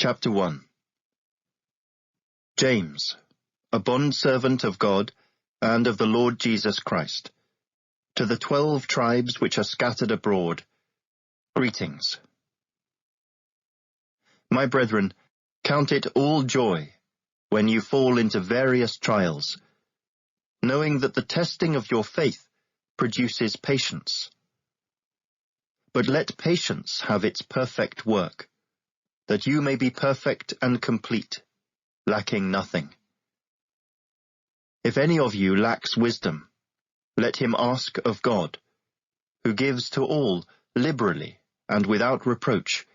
Chapter 1. James, a bondservant of God and of the Lord Jesus Christ, to the 12 tribes which are scattered abroad, greetings. My brethren, count it all joy when you fall into various trials, knowing that the testing of your faith produces patience. But let patience have its perfect work, that you may be perfect and complete, lacking nothing. If any of you lacks wisdom, let him ask of God, who gives to all liberally and without reproach,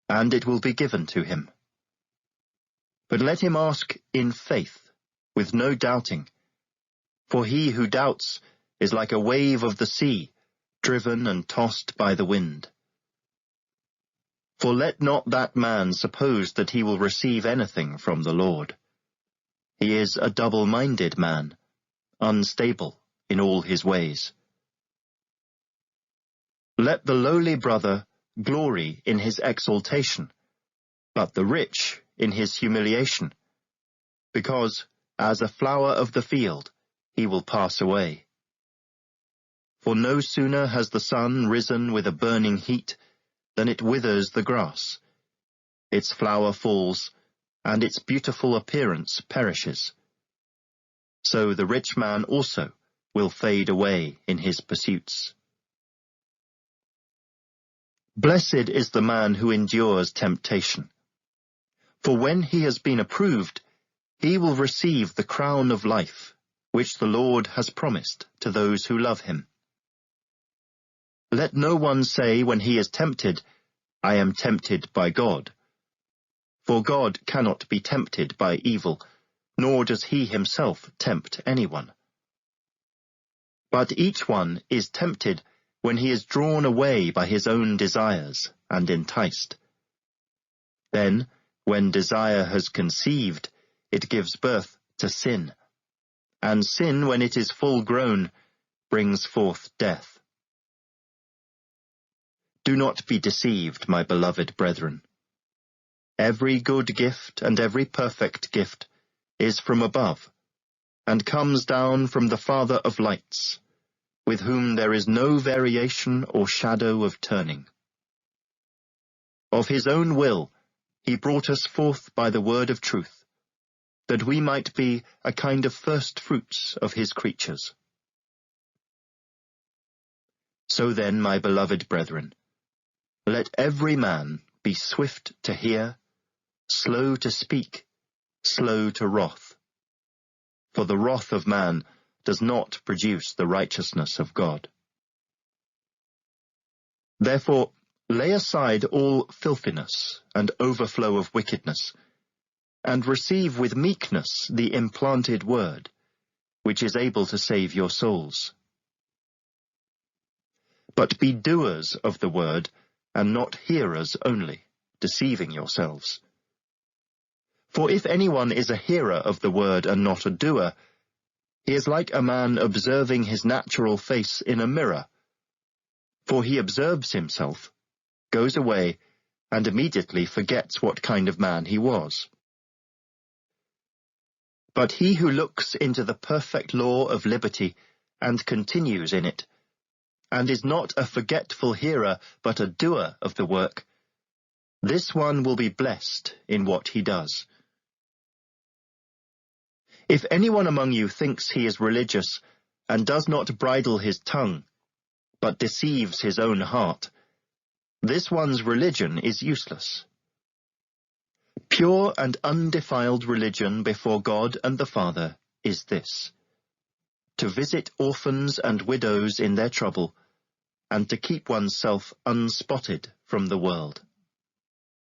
and it will be given to him. But let him ask in faith, with no doubting, for he who doubts is like a wave of the sea, driven and tossed by the wind. For let not that man suppose that he will receive anything from the Lord. He is a double-minded man, unstable in all his ways. Let the lowly brother glory in his exaltation, but the rich in his humiliation, because, as a flower of the field, he will pass away. For no sooner has the sun risen with a burning heat than it withers the grass. Its flower falls, and its beautiful appearance perishes. So the rich man also will fade away in his pursuits. Blessed is the man who endures temptation. For when he has been approved, he will receive the crown of life, which the Lord has promised to those who love him. Let no one say when he is tempted, I am tempted by God. For God cannot be tempted by evil, nor does he himself tempt anyone. But each one is tempted when he is drawn away by his own desires and enticed. Then, when desire has conceived, it gives birth to sin, and sin, when it is full grown, brings forth death. Do not be deceived, my beloved brethren. Every good gift and every perfect gift is from above, and comes down from the Father of lights, with whom there is no variation or shadow of turning. Of his own will he brought us forth by the word of truth, that we might be a kind of first fruits of his creatures. So then, my beloved brethren, let every man be swift to hear, slow to speak, slow to wrath. For the wrath of man does not produce the righteousness of God. Therefore, lay aside all filthiness and overflow of wickedness, and receive with meekness the implanted word, which is able to save your souls. But be doers of the word, and not hearers only, deceiving yourselves. For if anyone is a hearer of the word and not a doer, he is like a man observing his natural face in a mirror. For he observes himself, goes away, and immediately forgets what kind of man he was. But he who looks into the perfect law of liberty and continues in it, and is not a forgetful hearer but a doer of the work, this one will be blessed in what he does. If anyone among you thinks he is religious, and does not bridle his tongue, but deceives his own heart, this one's religion is useless. Pure and undefiled religion before God and the Father is this: to visit orphans and widows in their trouble, and to keep oneself unspotted from the world.